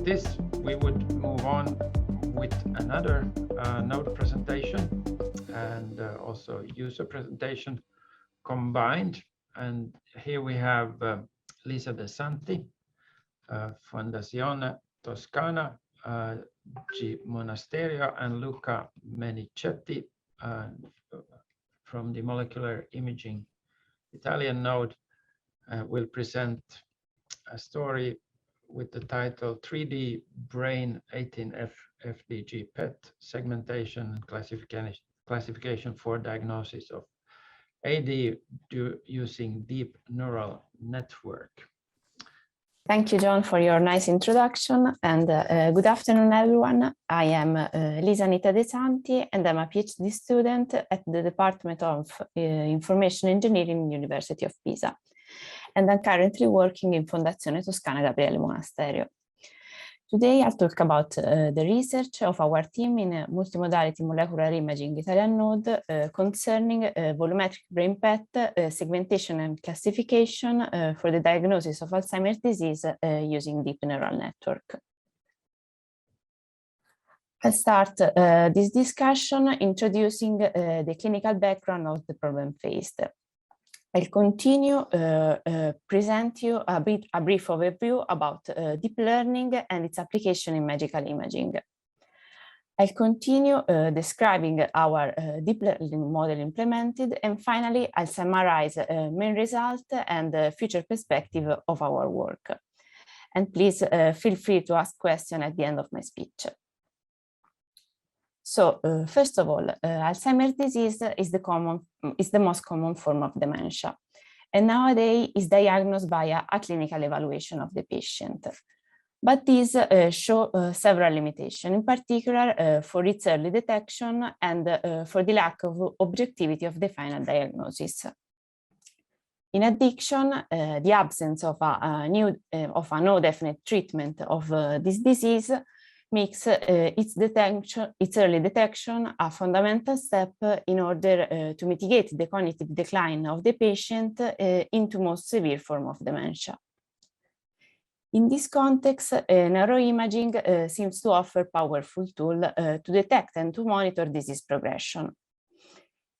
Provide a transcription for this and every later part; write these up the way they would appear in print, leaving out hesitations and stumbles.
with this, we would move on with another node presentation and also user presentation combined. And here we have Lisa De Santi, Fondazione Toscana, Monasterio, and Luca Menichetti from the molecular imaging Italian node will present a story with the title 3D Brain 18F FDG PET Segmentation and Classification for Diagnosis of AD using Deep Neural Network. Thank you, John, for your nice introduction, and good afternoon, everyone. I am Lisa De Santi, and I'm a PhD student at the Department of Information Engineering, University of Pisa. And I'm currently working in Fondazione Toscana Gabriele Monasterio. Today, I'll talk about the research of our team in multimodality molecular imaging Italian node concerning volumetric brain PET segmentation and classification for the diagnosis of Alzheimer's disease using deep neural network. I'll start this discussion introducing the clinical background of the problem faced. I'll continue present you a brief overview about deep learning and its application in medical imaging. I'll continue describing our deep learning model implemented, and finally, I'll summarize main result and future perspective of our work. And please feel free to ask questions at the end of my speech. So first of all, Alzheimer's disease is the most common form of dementia, and nowadays is diagnosed via a clinical evaluation of the patient. But these show several limitations, in particular for its early detection and for the lack of objectivity of the final diagnosis. In addition, the absence of no definite treatment of this disease makes its early detection a fundamental step in order to mitigate the cognitive decline of the patient into most severe form of dementia. In this context, neuroimaging seems to offer a powerful tool to detect and to monitor disease progression.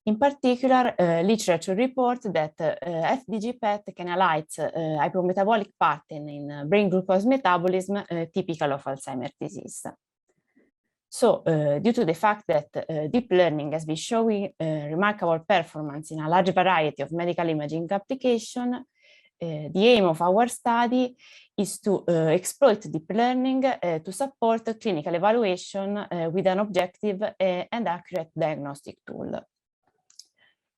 In particular, literature reports that FDG PET can highlight hypometabolic pattern in brain glucose metabolism typical of Alzheimer's disease. So, due to the fact that deep learning has been showing remarkable performance in a large variety of medical imaging applications, the aim of our study is to exploit deep learning to support clinical evaluation with an objective and accurate diagnostic tool.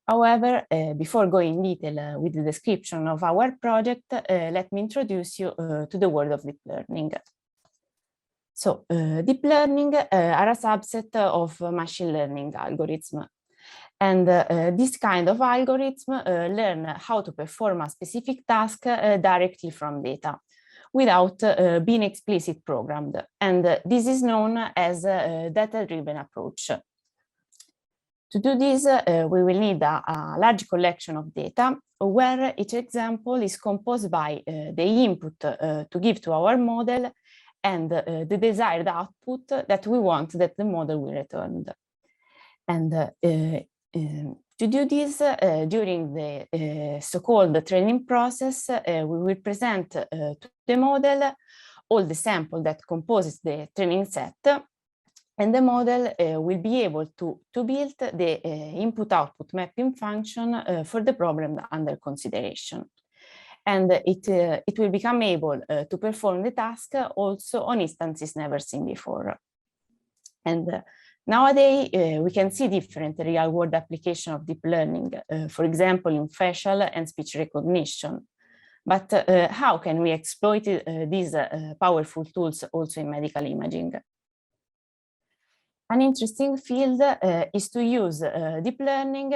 However, before going in detail with the description of our project, let me introduce you to the world of deep learning. So, deep learning are a subset of machine learning algorithms. And this kind of algorithm learn how to perform a specific task directly from data without being explicitly programmed. And this is known as a data-driven approach. To do this, we will need a large collection of data where each example is composed by the input to give to our model and the desired output that we want that the model will return. And to do this, during the so-called training process, we will present to the model all the sample that composes the training set. And the model will be able to build the input-output mapping function for the problem under consideration. And it will become able to perform the task also on instances never seen before. And nowadays, we can see different real-world applications of deep learning, for example, in facial and speech recognition. But how can we exploit these powerful tools also in medical imaging? An interesting field is to use deep learning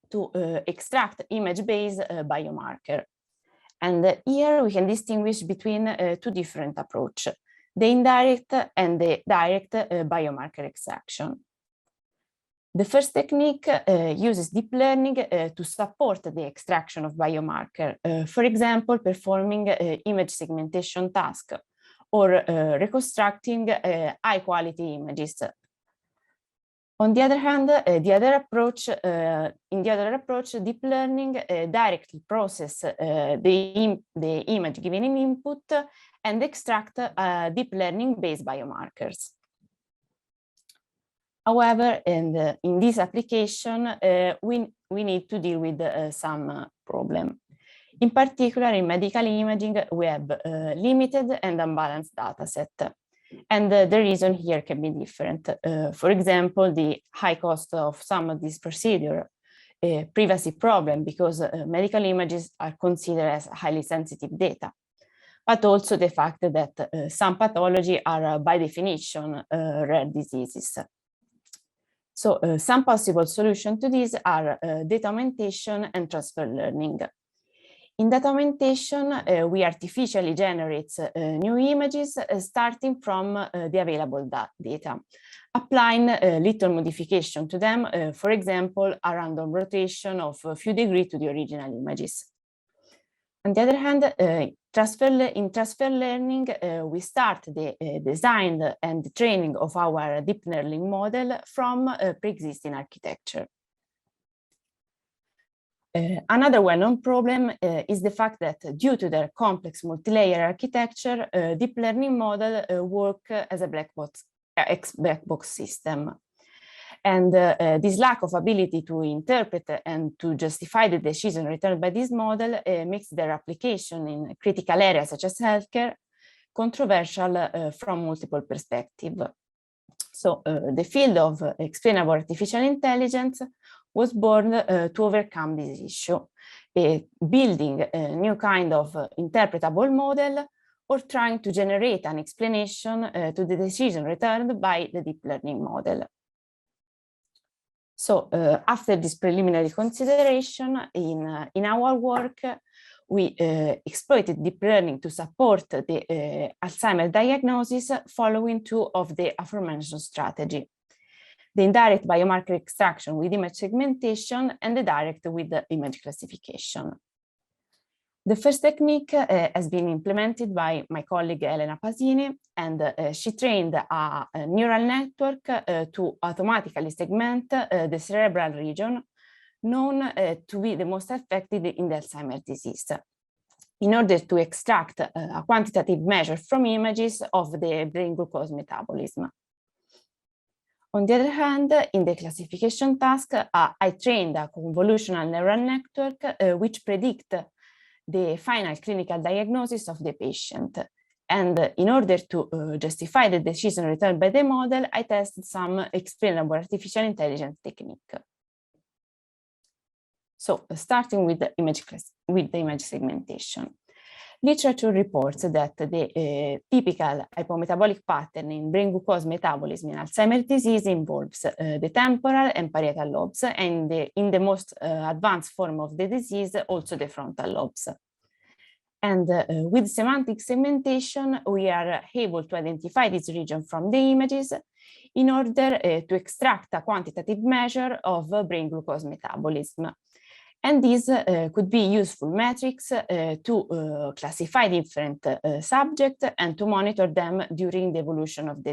to extract image-based biomarker. And here we can distinguish between two different approaches, the indirect and the direct biomarker extraction. The first technique uses deep learning to support the extraction of biomarker, for example, performing image segmentation task, or reconstructing high-quality images. On the other hand, in the other approach, deep learning directly process the image given in input and extract deep learning-based biomarkers. However, in this application, we need to deal with some problem. In particular, in medical imaging, we have limited and unbalanced data set. And the reason here can be different. For example, the high cost of some of these procedures, privacy problem, because medical images are considered as highly sensitive data, but also the fact that some pathology are by definition rare diseases. So some possible solutions to this are data augmentation and transfer learning. In data augmentation, we artificially generate new images starting from the available data, applying little modification to them, for example, a random rotation of a few degrees to the original images. On the other hand, in transfer learning, we start the design and the training of our deep learning model from pre-existing architecture. Another well-known problem is the fact that due to their complex multi-layer architecture, deep learning model work as a black box system. And this lack of ability to interpret and to justify the decision returned by this model makes their application in critical areas such as healthcare controversial from multiple perspectives. So the field of explainable artificial intelligence was born to overcome this issue, building a new kind of interpretable model or trying to generate an explanation to the decision returned by the deep learning model. So after this preliminary consideration, in our work, we exploited deep learning to support the Alzheimer diagnosis following two of the aforementioned strategy: the indirect biomarker extraction with image segmentation and the direct with the image classification. The first technique has been implemented by my colleague Elena Pasini, and she trained a neural network to automatically segment the cerebral region known to be the most affected in the Alzheimer's disease, in order to extract a quantitative measure from images of the brain glucose metabolism. On the other hand, in the classification task, I trained a convolutional neural network which predict the final clinical diagnosis of the patient. And in order to justify the decision returned by the model, I tested some explainable artificial intelligence technique. So starting with the image segmentation. Literature reports that the typical hypometabolic pattern in brain glucose metabolism in Alzheimer's disease involves the temporal and parietal lobes, and in the most advanced form of the disease, also the frontal lobes. And with semantic segmentation, we are able to identify this region from the images in order to extract a quantitative measure of brain glucose metabolism. And these could be useful metrics to classify different subjects and to monitor them during the evolution of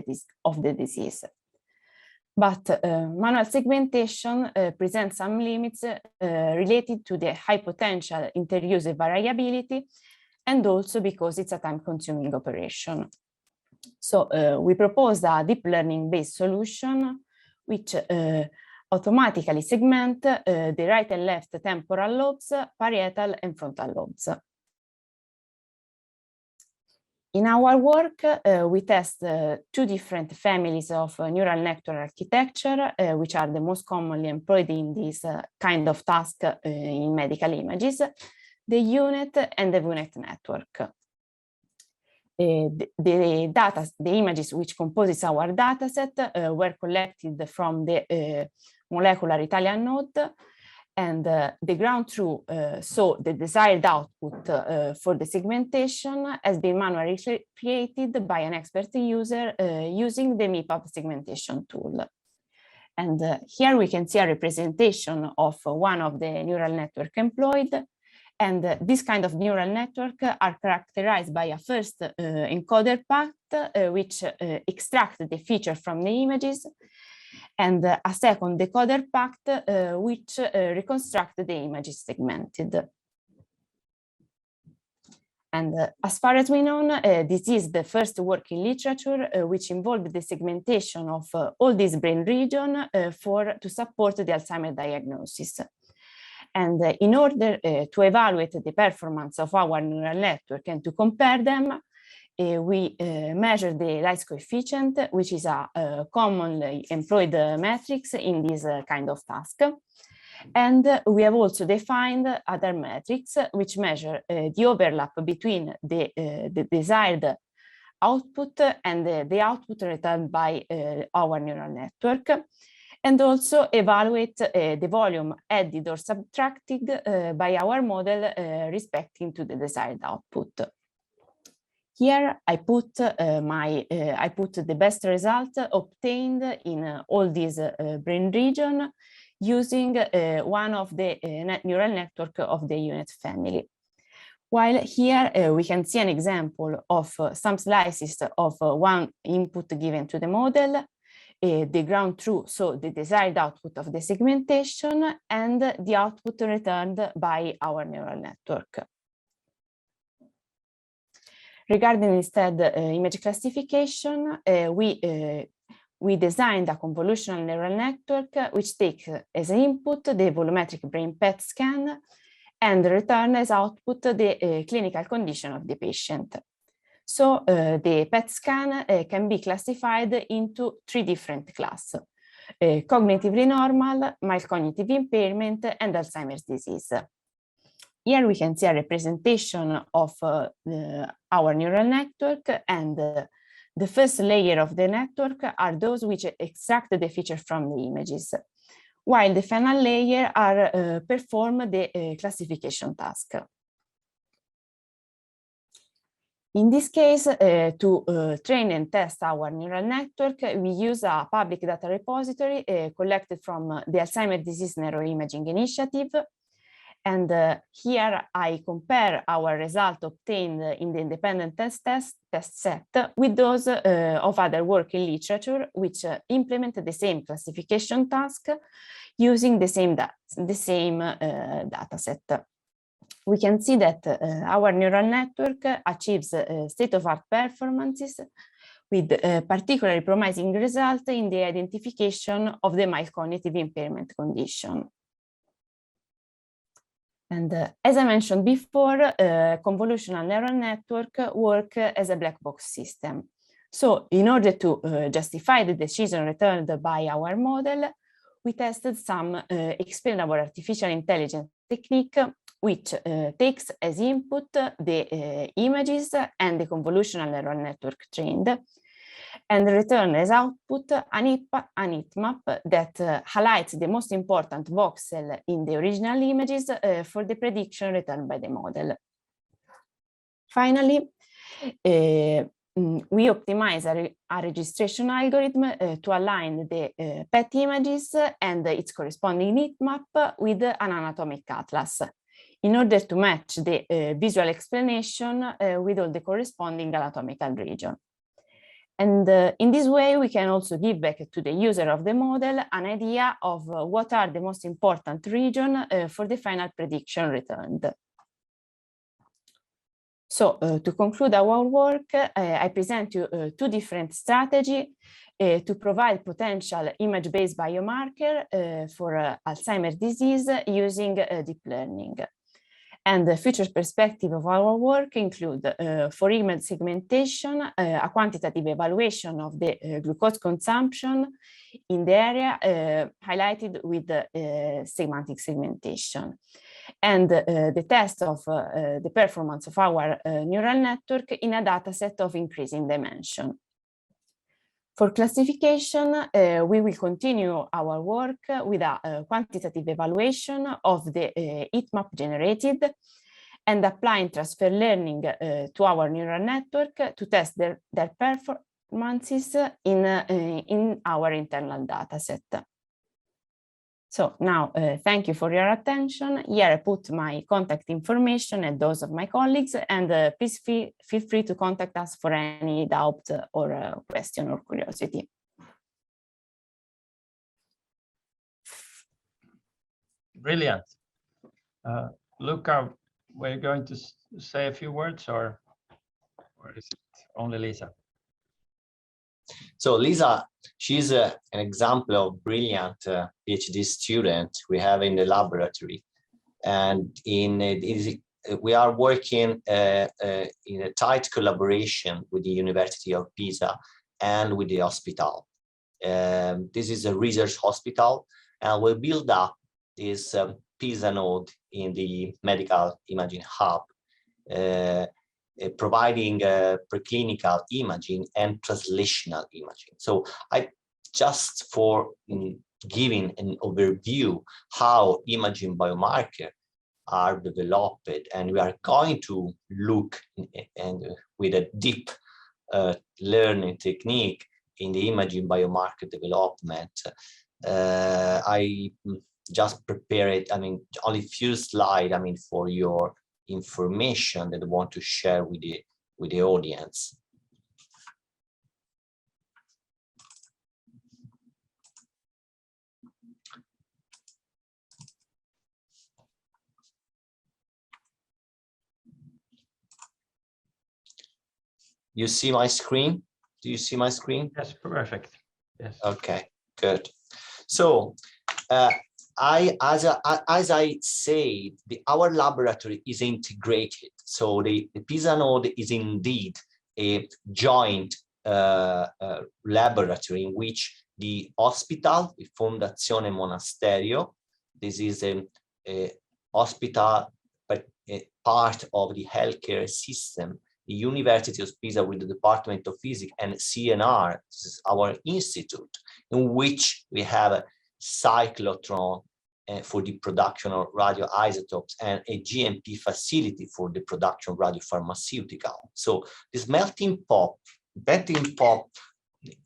the disease. But manual segmentation presents some limits related to the high potential inter-user variability, and also because it's a time-consuming operation. So we proposed a deep learning-based solution which automatically segment the right and left temporal lobes, parietal and frontal lobes. In our work, we test two different families of neural network architecture, which are the most commonly employed in this kind of task in medical images, the UNet and the VNet network. The images which composes our dataset were collected from the molecular Italian node, and the ground truth, so the desired output for the segmentation, has been manually created by an expert user using the MIPAP segmentation tool. And here we can see a representation of one of the neural network employed, And this kind of neural network are characterized by a first encoder path, which extracts the feature from the images, and a second decoder path, which reconstructs the images segmented. And as far as we know, this is the first work in literature which involved the segmentation of all these brain regions to support the Alzheimer diagnosis. And in order to evaluate the performance of our neural network and to compare them, we measure the Leitz coefficient, which is a commonly employed metrics in this kind of task. And we have also defined other metrics which measure the overlap between the desired output and the output returned by our neural network, and also evaluate the volume added or subtracted by our model respecting to the desired output. Here I put the best result obtained in all these brain regions using one of the neural network of the unit family. While here we can see an example of some slices of one input given to the model, the ground truth, so the desired output of the segmentation, and the output returned by our neural network. Regarding instead image classification, we designed a convolutional neural network which takes as input the volumetric brain PET scan and return as output the clinical condition of the patient. So the PET scan can be classified into three different classes: cognitively normal, mild cognitive impairment, and Alzheimer's disease. Here we can see a representation of our neural network, and the first layer of the network are those which extract the feature from the images, while the final layer are perform the classification task. In this case, to train and test our neural network, we use a public data repository collected from the Alzheimer's Disease Neuroimaging Initiative. And here I compare our result obtained in the independent test set with those of other work in literature which implement the same classification task using the same data set. We can see that our neural network achieves state-of-art performances with particularly promising results in the identification of the mild cognitive impairment condition. And as I mentioned before, convolutional neural network work as a black box system. So in order to justify the decision returned by our model, we tested some explainable artificial intelligence technique which takes as input the images and the convolutional neural network trained, and return as output an heat map that highlights the most important voxel in the original images for the prediction returned by the model. Finally, we optimize a registration algorithm to align the PET images and its corresponding heat map with an anatomic atlas in order to match the visual explanation with all the corresponding anatomical region. And in this way, we can also give back to the user of the model an idea of what are the most important regions for the final prediction returned. So to conclude our work, I present you two different strategies to provide potential image-based biomarker for Alzheimer's disease using deep learning. And the future perspective of our work include, for image segmentation, a quantitative evaluation of the glucose consumption in the area highlighted with the semantic segmentation, and the test of the performance of our neural network in a data set of increasing dimension. For classification, we will continue our work with a quantitative evaluation of the heat map generated and applying transfer learning to our neural network to test their performances in our internal data set. So now, thank you for your attention. Here I put my contact information and those of my colleagues, and please feel free to contact us for any doubt or question or curiosity. Brilliant. Luca, were you going to say a few words, or is it only Lisa? So Lisa, she's an example of brilliant PhD student we have in the laboratory, and we are working in a tight collaboration with the University of Pisa and with the hospital. This is a research hospital, and we build up this Pisa node in the medical imaging hub, providing preclinical imaging and translational imaging. So just for giving an overview how imaging biomarkers are developed, and we are going to look with a deep learning technique in the imaging biomarker development. I just prepared, only a few slides, for your information that I want to share with the audience. You see my screen? Do you see my screen? Yes, perfect. Yes. Okay, good. So as I said, our laboratory is integrated. So the Pisa node is indeed a joint laboratory in which the hospital, the Fondazione Monasterio, this is a hospital, but a part of the healthcare system, the University of Pisa with the Department of Physics, and CNR, this is our institute, in which we have a cyclotron for the production of radioisotopes and a GMP facility for the production of radiopharmaceutical. So this melting pot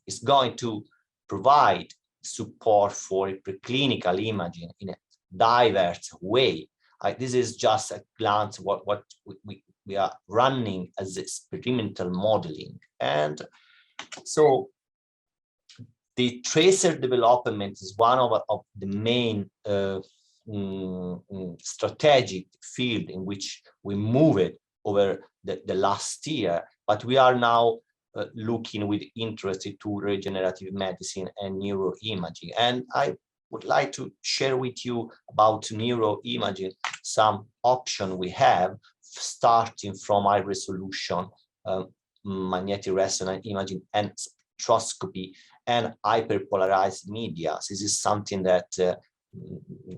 is going to provide support for a preclinical imaging in a diverse way. This is just a glance what we are running as experimental modeling. And so the tracer development is one of the main strategic field in which we moved over the last year, but we are now looking with interest to regenerative medicine and neuroimaging. And I would like to share with you about neuroimaging, some option we have, starting from high resolution magnetic resonance imaging and spectroscopy and hyperpolarized media. This is something that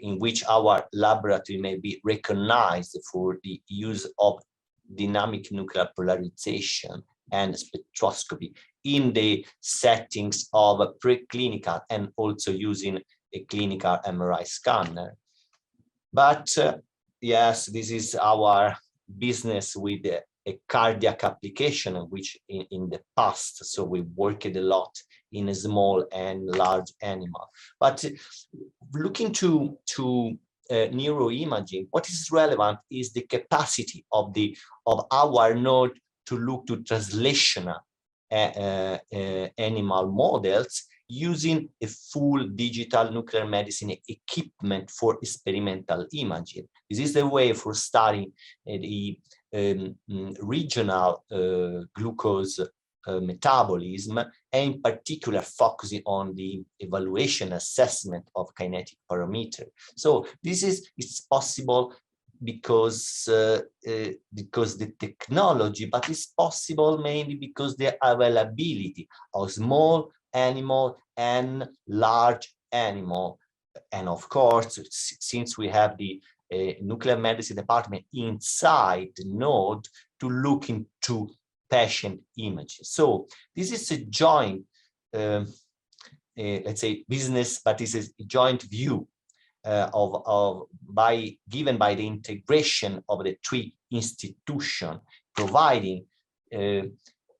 in which our laboratory may be recognized for the use of dynamic nuclear polarization and spectroscopy in the settings of a preclinical and also using a clinical MRI scanner. But yes, this is our business with a cardiac application, which in the past, so we worked a lot in a small and large animal. But looking to neuroimaging, what is relevant is the capacity of our node to look to translational animal models using a full digital nuclear medicine equipment for experimental imaging. This is the way for studying the regional glucose metabolism, and in particular focusing on the evaluation assessment of kinetic parameter. So this is possible because the technology, but it's possible mainly because the availability of small animal and large animal. And of course, since we have the nuclear medicine department inside the node to look into patient images. So this is a joint, let's say, business, but this is a joint view given by the integration of the three institutions, providing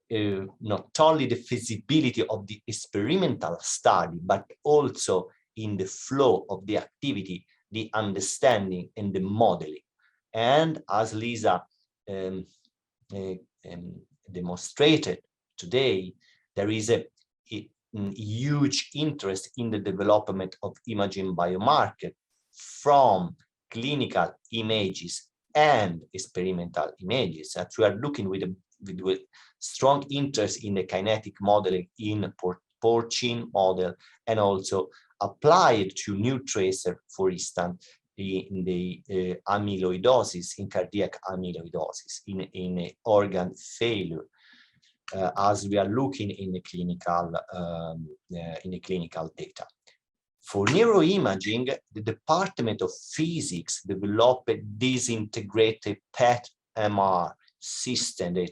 not only the feasibility of the experimental study, but also in the flow of the activity, the understanding and the modeling. And as Lisa demonstrated today, there is a huge interest in the development of imaging biomarker from clinical images and experimental images. That we are looking with strong interest in the kinetic modeling in porcine model, and also applied to new tracer, for instance, in the amyloidosis, in cardiac amyloidosis, in organ failure, as we are looking in the clinical data. For neuroimaging, the Department of Physics developed this integrated PET-MR system, the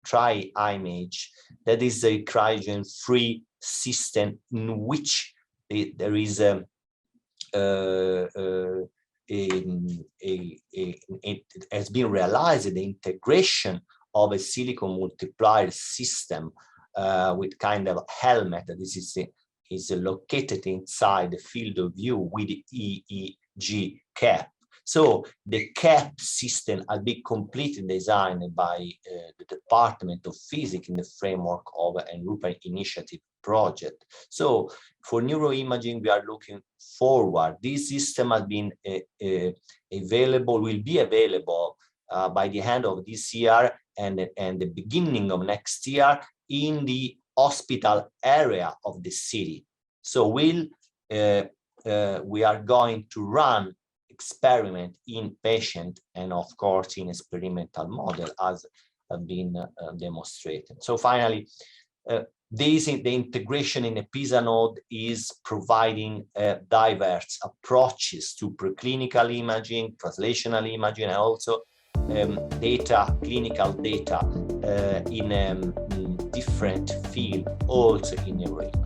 tri-image, that is a cryogen-free system in which there is it has been realized the integration of a silicon multiplier system with kind of helmet. This is located inside the field of view with the EEG cap. So the cap system has been completely designed by the Department of Physics in the framework of an European initiative project. So for neuroimaging, we are looking forward. This system has been will be available by the end of this year and the beginning of next year in the hospital area of the city. So we are going to run experiment in patient and of course in experimental model as have been demonstrated. So finally, the integration in a PISA node is providing diverse approaches to preclinical imaging, translational imaging, and also clinical data in different fields, also in neuroimaging.